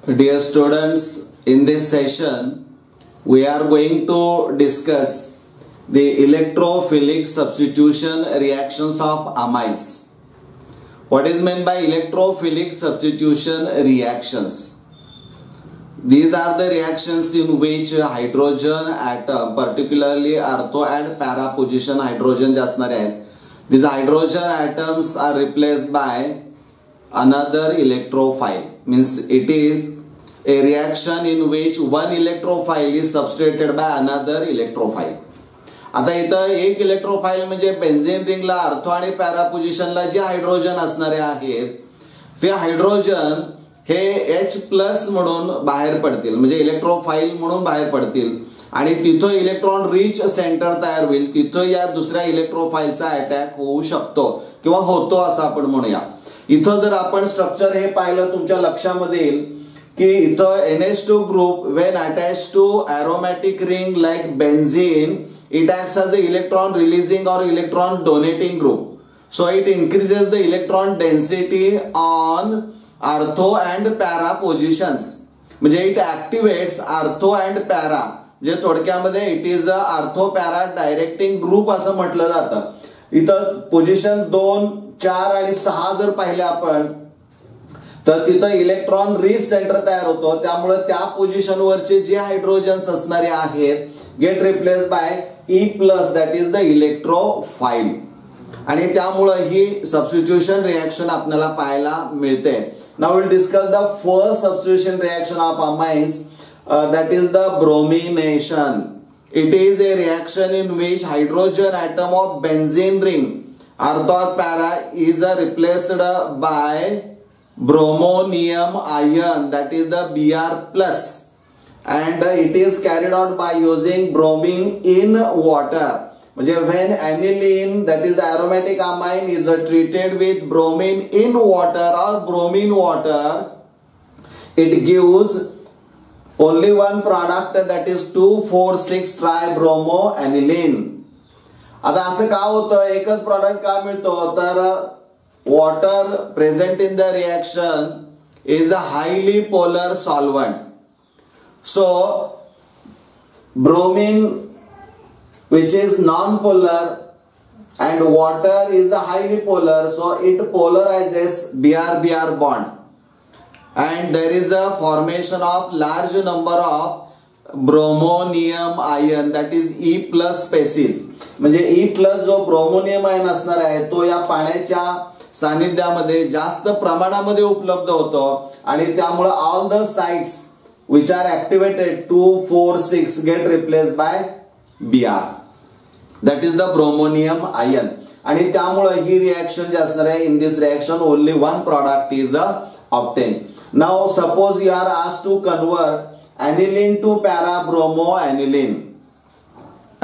Dear students, in this session we are going to discuss the electrophilic substitution reactions of amides. What is meant by electrophilic substitution reactions? These are the reactions in which hydrogen atom, particularly ortho and para position hydrogen जे असणारे आहेत, these hydrogen atoms are replaced by another electrophile. Means it is a reaction in which one electrophile is substituted by another electrophile. आता इथं एक electrophile म्हणजे benzene रिंगला ortho आणि para पोझिशनला जे हायड्रोजन असणारे आहेत ते हायड्रोजन हे H+ म्हणून बाहेर पडतील, म्हणजे इलेक्ट्रोफाइल म्हणून बाहेर पडतील आणि तिथं इलेक्ट्रॉन रिच सेंटर तयार होईल. तिथं या दुसऱ्या इलेक्ट्रोफाइलचा अटॅक होऊ शकतो किंवा होतो असं आपण म्हणूया. इथं जर आपण स्ट्रक्चर हे पाहिलं तुमच्या लक्षामध्ये येईल की इथं NH2 group when attached to aromatic ring like benzene it acts as a electron releasing or electron donating group. So it increases the electron density on ortho and para positions. म्हणजे it activates ortho and para. म्हणजे थोडक्यामध्ये it is a ortho para directing group असं म्हटलं जातं. इथं position 2, 4 आणि 6 जर पाहिले आपण तर तिथं इलेक्ट्रॉन रिच सेंटर तयार होतो. त्यामुळे त्या पोझिशन वरचे जे हायड्रोजन्स असणारे आहेत get replace by E+ that is the electrophile आणि त्यामुळे ही सबस्टिट्यूशन रिएक्शन आपल्याला पाहायला मिळते. Now will discuss the first substitution reaction of amines. That is the bromination. It is a reaction in which hydrogen atom of benzene ring ortho or para is replaced by bromonium ion, that is the Br+, and it is carried out by using bromine in water. म्हणजे when aniline, that is the aromatic amine, is treated with bromine in water or bromine water, it gives only one product, that is 2,4,6-tribromoaniline. आता असं का होतं, एकच product का मिळतो तर water present in the reaction is a highly polar solvent. So bromine which is non-polar and water is a highly polar, so it polarizes Br-Br bond. And there is a formation of large number of bromonium ion, that is E+ species. म्हणजे E+ जो bromonium ion असणार आहे तो या पाण्याच्या सानिध्यामध्ये जास्त प्रमाणामध्ये उपलब्ध होतो आणि त्यामुळे all the sites which are activated 2, 4, 6 get replaced by Br, that is the bromonium ion. आणि त्यामुळे ही रिएक्शन जे असणार आहे, in this reaction only one product is obtained. Now suppose you are asked to convert aniline to para-bromoaniline.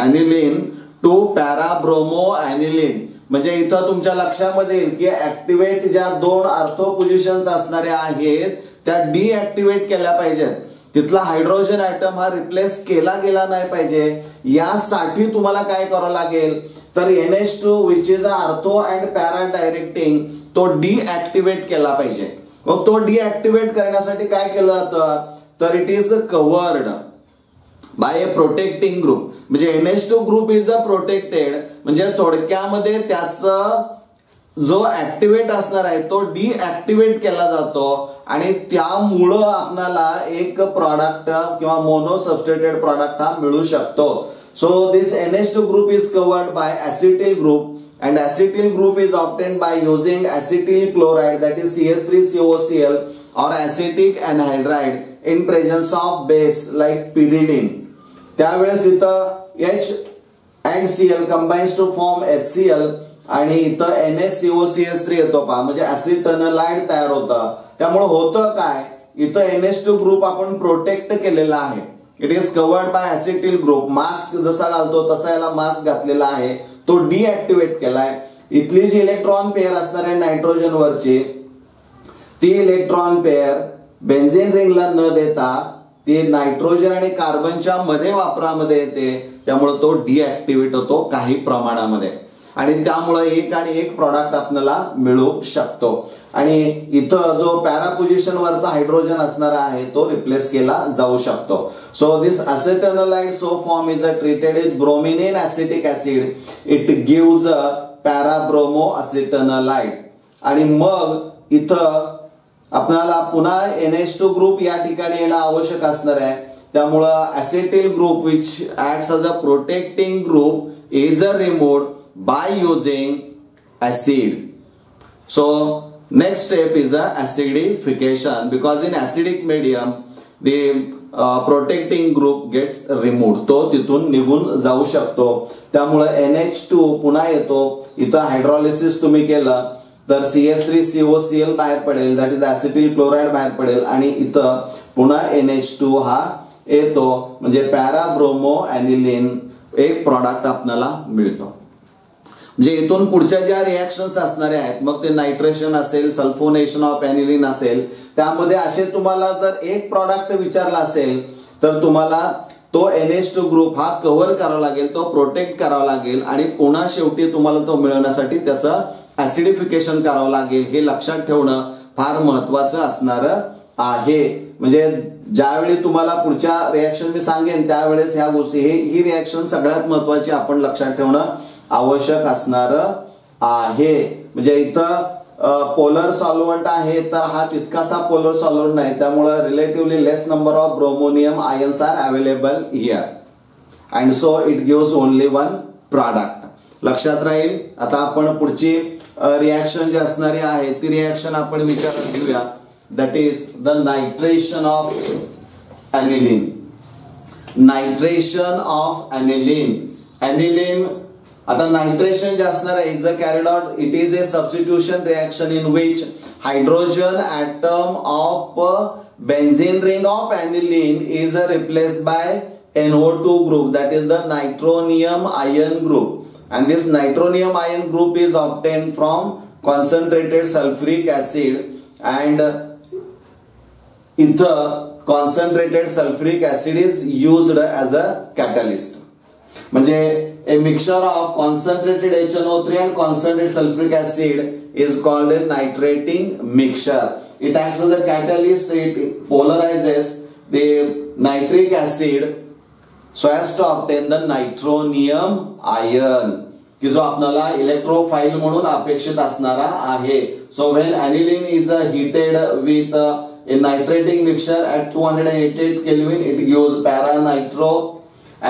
Aniline to para-bromoaniline म्हणजे इथं तुमच्या लक्षामध्ये येईल की ऍक्टिव्हेट ज्या 2 ऑर्थो पोझिशन्स असणाऱ्या आहेत त्या डीऍक्टिव्हेट केल्या पाहिजेत. तिथला हायड्रोजन ऍटम हा रिप्लेस केला गेला नाही पाहिजे. यासाठी तुम्हाला काय करावं लागेल तर NH2 which is ortho and para directing तो डीऍक्टिव्हेट केला पाहिजे. मग तो डीऍक्टिव्हेट करण्यासाठी काय केलं जातं तर it is covered bye a protecting group. म्हणजे NH2 group is a protected, म्हणजे थोडक्यामध्ये त्याचं जो ऍक्टिव्हेट असणार आहे तो डीऍक्टिव्हेट केला जातो आणि त्यामुळं आपल्याला एक प्रॉडक्ट किंवा मोनो सबस्टिट्यूटेड प्रॉडक्ट हा मिळू शकतो. So this NH2 group is covered bye acetyl group. And acetyl group is obtained by using acetyl chloride, that is CS3COCl, or acetic anhydride in presence of base like pyridine. त्यावेळेस इथं H and Cl combines to form HCl आणि इथं NaCOCH3 येतो पहा, म्हणजे acetanilide तयार होतं. त्यामुळे होतं काय, इथं NH2 ग्रुप आपण प्रोटेक्ट केलेला आहे. It is covered bye acetyl group. Mask जसा घालतो तसा याला मास्क घातलेला आहे, तो डीऍक्टिव्हेट केलाय. इथली जी इलेक्ट्रॉन पेअर असणार आहे नायट्रोजन वरची ती इलेक्ट्रॉन पेअर बेन्झीन रिंगला न देता ती नायट्रोजन आणि कार्बनच्या मध्ये वापरामध्ये येते. त्यामुळे तो डीऍक्टिव्हेट होतो काही प्रमाणामध्ये आणि त्यामुळे एक आणि एक प्रॉडक्ट आपल्याला मिळू शकतो. आणि इथं जो पॅरा पोझिशन वरचा हायड्रोजन असणारा आहे तो रिप्लेस केला जाऊ शकतो. So this acetanilide so formed is treated with bromine in acetic acid. It gives para bromo acetanilide. आणि मग इथं आपल्याला पुन्हा NH2 ग्रुप या ठिकाणी येणं आवश्यक असणार आहे. त्यामुळं acetyl group which acts as a protecting group is removed by using acid. So next step is the acidification, because in acidic medium the protecting group gets removed. तो तिथून निघून जाऊ शकतो. त्यामुळे NH2 पुन्हा येतो. इथं हायड्रोलिसिस तुम्ही केलं तर CH3COCl बाहेर पडेल, दॅट इज ऍसिटिल क्लोराइड बाहेर पडेल आणि इथं पुन्हा NH2 हा येतो. म्हणजे पॅरा ब्रोमो ऍनिलीन एक प्रॉडक्ट आपल्याला मिळतो. म्हणजे इथून पुढच्या ज्या रिएक्शन्स असणारे आहेत, मग ते नायट्रेशन असेल, सल्फोनेशन ऑफ ऍनिलीन असेल, त्यामध्ये असे तुम्हाला जर एक प्रॉडक्ट विचारला असेल तर तुम्हाला तो NH2 ग्रुप हा कव्हर करावा लागेल, तो प्रोटेक्ट करावा लागेल आणि पुन्हा शेवटी तुम्हाला तो मिळवण्यासाठी त्याचं ऍसिडिफिकेशन करावं लागेल. हे लक्षात ठेवणं फार महत्वाचं असणार आहे. म्हणजे ज्यावेळी तुम्हाला पुढच्या रिएक्शन मी सांगेन त्यावेळेस ह्या गोष्टी ही रिएक्शन सगळ्यात महत्वाची आपण लक्षात ठेवणं आवश्यक असणार आहे. म्हणजे इथं पोलर सॉल्व्हंट आहे तर हा तितकासा पोलर सॉल्व्हंट नाही, त्यामुळे relatively less number of bromonium ions are available here and so it gives only one product. लक्षात राहील. आता आपण पुढची रिएक्शन जी असणारी आहे ती रिएक्शन आपण विचारात घेऊया. That is the nitration of aniline. Nitration of aniline. Aniline आता नायट्रेशन जे असणार आहे is a carried out. It is a substitution reaction in which hydrogen atom of benzene ring of aniline is replaced by NO2 group, that is the nitronium ion group, and this nitronium ion group is obtained from concentrated sulfuric acid, and ether concentrated sulfuric acid is used as a catalyst. म्हणजे a mixture of concentrated HNO3 and concentrated sulfuric acid is called a nitrating mixture. It acts as a catalyst. It polarizes the nitric acid so as to obtain the nitronium ion, की जो आपल्याला electrophile म्हणून अपेक्षित असणारा आहे. So when aniline is heated with a nitrating mixture at 288 Kelvin, it gives para-nitro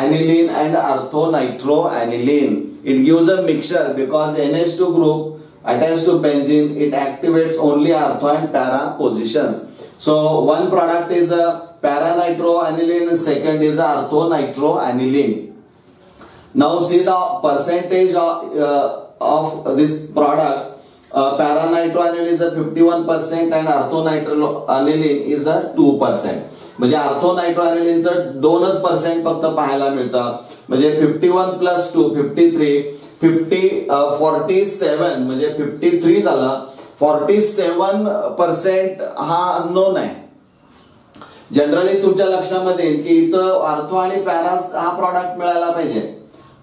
aniline and ortho-nitro aniline. It gives a mixture because NH2 group attached to benzene, it activates only ortho and para positions. So one product is a para-nitroaniline, second is ortho-nitroaniline. Now see the percentage of this product. Para-nitroaniline is a 51% and ortho-nitroaniline is a 2%. म्हणजे ऑर्थोनायट्रोॲनिलीनचं 2% फक्त पाहायला मिळतं. म्हणजे 51 + 2 53 47 म्हणजे 53 झालं. 47% हा unknown आहे. Generally तुमच्या लक्षामध्ये येईल की इथं ऑर्थो आणि पॅरा हा प्रॉडक्ट मिळायला पाहिजे,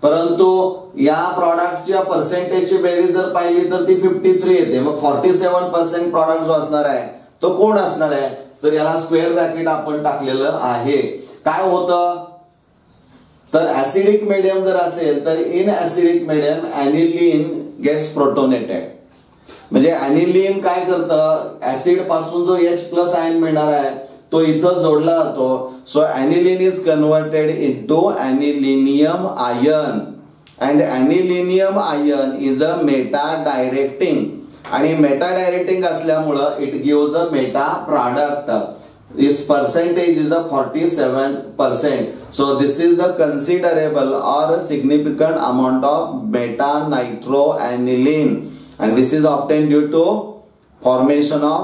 परंतु या प्रॉडक्टच्या पर्सेंटेजची बेरीज जर पाहिली तर ती 53 येते. मग 47% प्रॉडक्ट जो असणार आहे तो कोण असणार आहे, तर याला स्क्वेअर ब्रॅकेट आपण टाकलेलं आहे. काय होतं तर ऍसिडिक मीडियम जर असेल तर in acidic medium aniline gets protonated. म्हणजे ऍनिलीन काय करतं, ऍसिड पासून जो H+ आयन मिळणार आहे तो इथं जोडला जातो. So aniline is converted into anilinium ion and anilinium ion is a meta directing, आणि मेटा डायरेक्टिंग असल्यामुळं it gives a meta product. This percentage is a 47%. So this is the considerable or significant amount of beta nitroaniline, and this is obtained due to formation of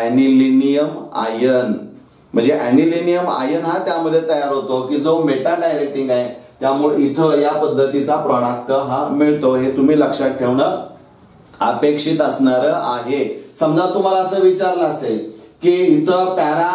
anilinium ion. म्हणजे ऍनिलिनियम ion हा त्यामध्ये तयार होतो की जो Meta directing आहे, त्यामुळे इथं या पद्धतीचा प्रॉडक्ट हा मिळतो. हे तुम्ही लक्षात ठेवणं अपेक्षित असणार आहे. समजा तुम्हाला असं विचारलं असेल की इथं पॅरा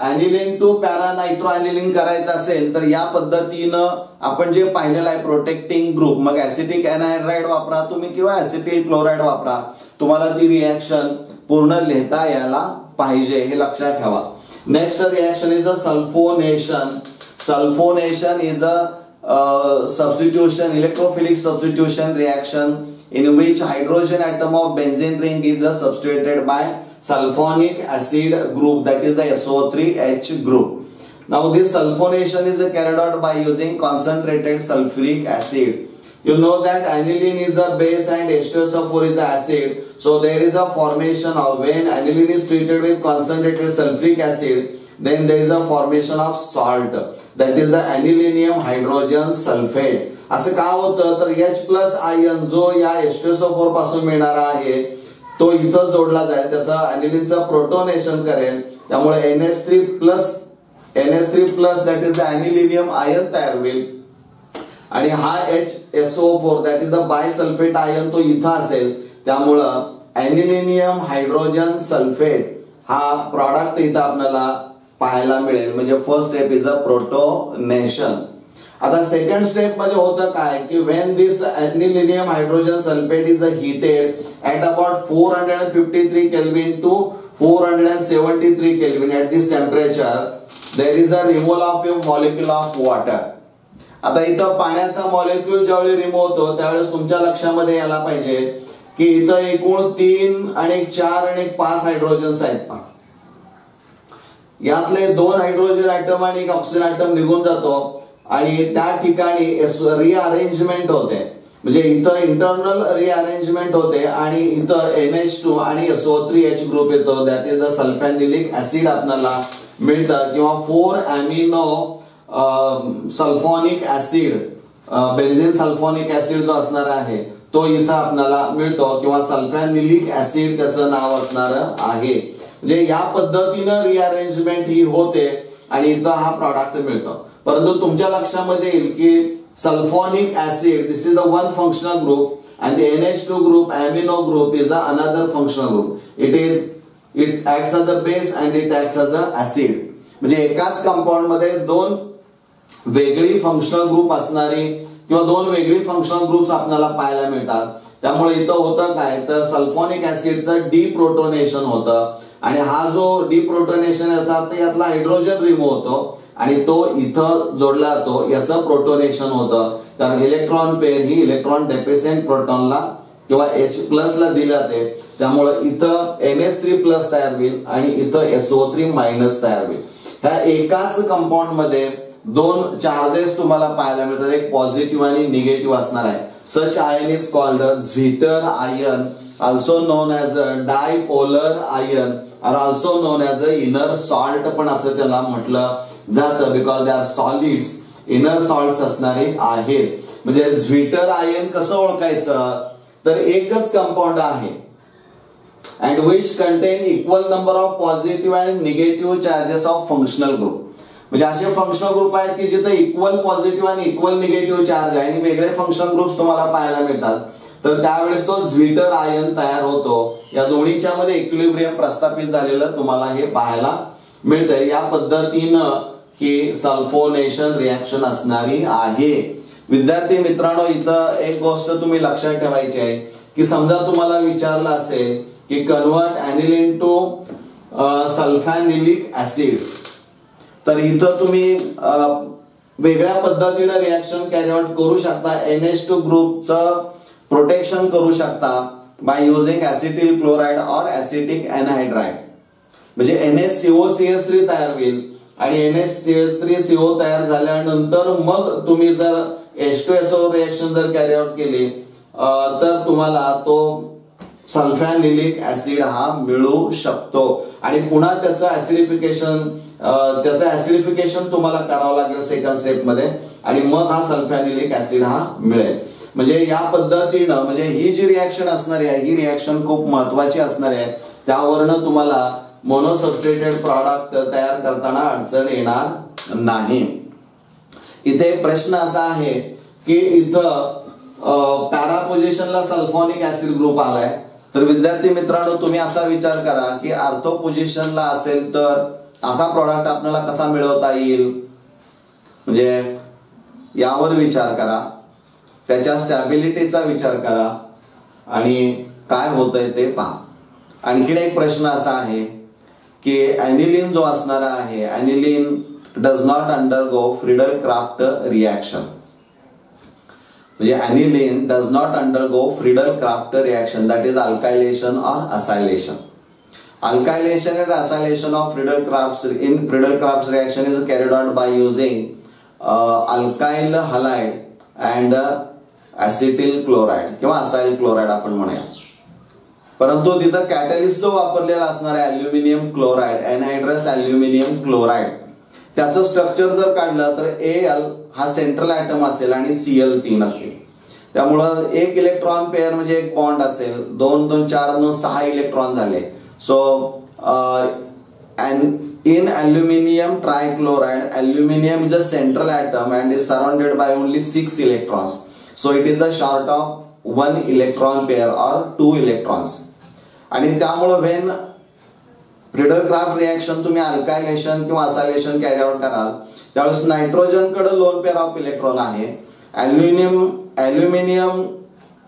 ऍनिलीन टू पॅरा नायट्रोॲनिलीन करायचं असेल तर या पद्धतीनं आपण जे पाहिलेलं आहे प्रोटेक्टिंग ग्रुप, मग ऍसिटिक एनहायड्राइड वापरा तुम्ही किंवा ऍसिटिल क्लोराइड वापरा, तुम्हाला ती रिएक्शन पूर्ण लिहिता यायला पाहिजे, हे लक्षात ठेवा. Next reaction is a sulphonation. Sulphonation is a substitution, electrophilic substitution reaction in which hydrogen atom of benzene ring is substituted by sulfonic acid group, that is the SO3H group. Now this sulfonation is carried out by using concentrated sulfuric acid. You know that aniline is a base and H2SO4 is the acid. So there is a formation of, when aniline is treated with concentrated sulfuric acid, then there is a formation of salt, that is the anilinium hydrogen sulfate. असं का होतं तर H plus ion जो या H2SO4 पासून मिळणारा आहे तो इथं जोडला जाईल, त्याचा अनिलिनचं प्रोटोनेशन करेल, त्यामुळे NH3 plus that is the anilinium ion तयार होईल आणि हा HSO4 that is the bisulphate ion तो इथं असेल, त्यामुळं अनिलिनियम हायड्रोजन सल्फेट हा प्रॉडक्ट इथं आपल्याला पाहायला मिळेल. म्हणजे first step is a protonation. आता सेकंड स्टेप मध्ये होतं काय की when this anilinium hydrogen sulphate is heated at about 453 kelvin to 473 kelvin, at this temperature there is a removal of a molecule of water. आता इथं पाण्याचा molecule ज्यावेळी remove होतो त्यावेळेस तुमच्या लक्षामध्ये यायला पाहिजे की इथं एकूण 3 आणि 4 आणि 5 हायड्रोजन्स आहेत. यातले 2 हायड्रोजन ऍटम आणि 1 ऑक्सिजन ऍटम निघून जातो आणि त्या ठिकाणी रिअरेंजमेंट होते. म्हणजे इथं इंटरनल रिअरेंजमेंट होते आणि इथं NH2 आणि SO3H ग्रुप येतो, दॅट इज द सल्फॅनिलिक ऍसिड आपल्याला मिळतं, किंवा 4 amino sulphonic acid, benzene sulphonic acid जो असणार आहे तो इथं आपल्याला मिळतो, किंवा सल्फॅनिलिक ऍसिड त्याचं नाव असणार आहे. म्हणजे या पद्धतीनं रिअरेंजमेंट ही होते आणि इथं हा प्रॉडक्ट मिळतो. परंतु तुमच्या लक्षामध्ये येईल की sulphonic acid this is the one functional group and the NH2 group amino group is another functional group. It acts as a base and it acts as a acid. म्हणजे एकाच कंपाऊंड मध्ये 2 वेगळी फंक्शनल ग्रुप असणारी किंवा 2 वेगळी functional groups आपल्याला पाहायला मिळतात. त्यामुळे इथं होतं काय तर सल्फोनिक ऍसिडचं डिप्रोटोनेशन होतं आणि हा जो डिप्रोटोनेशन यातला हायड्रोजन रिमूव्ह होतो आणि तो इथं जोडला जातो, याचं प्रोटोनेशन होतं. कारण इलेक्ट्रॉन पेअर ही इलेक्ट्रॉन डेफिशियंट प्रोटॉनला किंवा H+ ला दिली जाते, त्यामुळे इथं NH3+ तयार होईल आणि इथं SO3- तयार होईल. ह्या एकाच कंपाऊंड मध्ये 2 चार्जेस तुम्हाला पाहायला मिळतात, एक पॉझिटिव्ह आणि निगेटिव्ह असणार आहे. Such ion is called zwitter ion, also known as a dipolar ion, or also known as a inner salt पण असं त्याला म्हटलं जातं, because they are solids, inner salts असणारे आहेत. म्हणजे झ्विटर आयन कसं ओळखायचं तर एकच कंपाऊंड आहे and which contain equal number of positive and negative charges of functional group. म्हणजे असे फंक्शनल ग्रुप आहेत की जिथे इक्वल पॉझिटिव्ह आणि इक्वल निगेटिव्ह चार्ज आहे आणि वेगळे फंक्शनल ग्रुप्स तुम्हाला पाहायला मिळतात, तर त्यावेळेस तो झ्विटर आयन तयार होतो. या दोन्हीच्या मध्ये इक्विलिब्रियम प्रस्थापित झालेलं तुम्हाला हे पाहायला मिळतंय. या पद्धतीनं ही सल्फोनेशन रिएक्शन असणारी आहे. विद्यार्थी मित्रांनो, इथं एक गोष्ट तुम्ही लक्षात ठेवायची आहे की समजा तुम्हाला विचारलं असेल की कन्वर्ट aniline टू सल्फॅनिलिक ऍसिड, तर इथं तुम्ही वेगळ्या पद्धतीने रिएक्शन कॅरी आउट करू शकता. NH2 ग्रुपचं प्रोटेक्शन करू शकता बाय युजिंग ऍसिटिल क्लोराइड और ऍसिटिक एनहाइड्राइड. म्हणजे NaCO(CH3) तयार होईल आणि NaCH3CO तयार झाल्यानंतर मग तुम्ही जर H2SO रिएक्शन जर कॅरी आउट केली तर तुम्हाला तो सल्फॅनिलिक ऍसिड हा मिळू शकतो आणि पुन्हा त्याचं ऍसिडिफिकेशन तुम्हाला करावं लागेल सेकंड स्टेप मध्ये आणि मग हा सल्फॅनिलिक ऍसिड हा मिळेल. म्हणजे या पद्धतीनं म्हणजे ही जी रिएक्शन असणारी आहे ही रिएक्शन खूप महत्वाची असणार आहे. त्यावरनं तुम्हाला मोनोसब्स्टिट्यूटेड प्रॉडक्ट तयार करताना अडचण येणार नाही. इथे प्रश्न असा आहे की इथं पॅरा पोझिशनला सल्फोनिक ऍसिड ग्रुप आलाय, तर विद्यार्थी मित्रांनो तुम्ही असा विचार करा की आर्थो पोझिशनला असेल तर असा प्रॉडक्ट आपल्याला कसा मिळवता येईल. म्हणजे यावर विचार करा, त्याच्या स्टॅबिलिटीचा विचार करा आणि काय होतंय ते पहा. आणखीन एक प्रश्न असा आहे की ॲनिलीन जो असणार आहे, aniline does not undergo Friedel Crafts reaction. म्हणजे aniline does not undergo Friedel Crafts reaction, that is alkylation or acylation. Alkylation and acylation of Friedel Crafts reaction is carried out by using alkyl halide and acetyl chloride किंवा acyl chloride आपण म्हणूया. परंतु तिथं catalyst जो वापरलेला असणार आहे aluminium chloride, anhydrous aluminium chloride, त्याचं स्ट्रक्चर जर काढलं तर Al हा सेंट्रल ॲटम असेल आणि Cl 3 असेल. त्यामुळं एक इलेक्ट्रॉन पेअर म्हणजे एक बॉन्ड असेल, 2 2 4 2 6 इलेक्ट्रॉन झाले. So and in aluminium trichloride, aluminium is a central atom and is surrounded by only 6 electrons. So it is the short of 1 electron pair or 2 electrons. आणि त्यामुळे when Friedel Crafts reaction तुम्ही अल्कायलेशन किंवा acylation carry out कराल त्यावेळेस nitrogen कडे lone pair of electron आहे, aluminium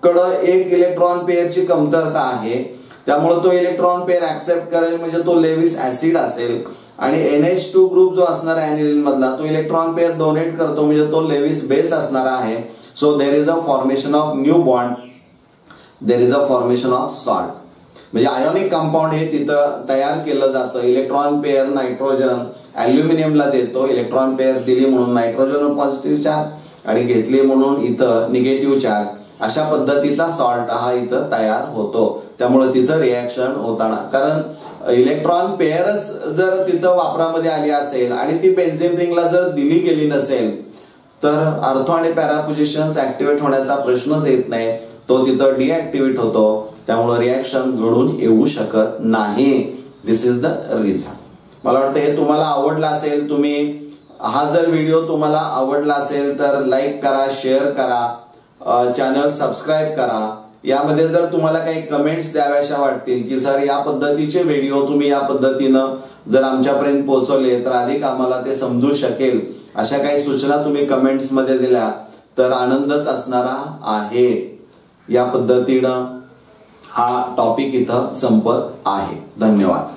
कडे एक इलेक्ट्रॉन पेअरची कमतरता आहे, त्यामुळे तो इलेक्ट्रॉन पेअर ऍक्सेप्ट करेल म्हणजे तो लेविस ऍसिड असेल. आणि NH2 ग्रुप जो असणार आहे ॲनिलीन मधला तो इलेक्ट्रॉन पेअर डोनेट करतो म्हणजे तो लेविस बेस असणार आहे. So there is a formation of new bond, there is a formation of salt. म्हणजे आयोनिक कंपाऊंड हे तिथं तयार केलं जातं. इलेक्ट्रॉन पेअर नायट्रोजन ॲल्युमिनियमला देतो, इलेक्ट्रॉन पेअर दिली म्हणून नायट्रोजन पॉझिटिव्ह चार्ज आणि घेतली म्हणून इथं निगेटिव्ह चार्ज, अशा पद्धतीचा सॉल्ट हा इथं तयार होतो. त्यामुळे तिथं रिॲक्शन होताना, कारण इलेक्ट्रॉन पेअरच जर तिथं वापरामध्ये आली असेल आणि ती बेन्झीन रिंगला जर दिली गेली नसेल तर ऑर्थो आणि पॅरा पोझिशन्स ऍक्टिव्हेट होण्याचा प्रश्नच येत नाही, तो तिथं डिऍक्टिव्हेट होतो. त्यामुळे रिॲक्शन घडून येऊ शकत नाही. दिस इज द रिझन. मला वाटतं हे तुम्हाला आवडलं असेल. तुम्ही हा जर व्हिडिओ तुम्हाला आवडला असेल तर लाईक करा, शेअर करा, चॅनल सबस्क्राईब करा. यामध्ये जर तुम्हाला काही कमेंट्स द्याव्याशा वाटतील की सर या पद्धतीचे व्हिडिओ तुम्ही या पद्धतीनं जर आमच्यापर्यंत पोहोचवले तर अधिक आम्हाला ते समजू शकेल, अशा काही सूचना तुम्ही कमेंट्स मध्ये दिल्या तर आनंदच असणारा आहे. या पद्धतीनं हा टॉपिक इथं संपत आहे. धन्यवाद.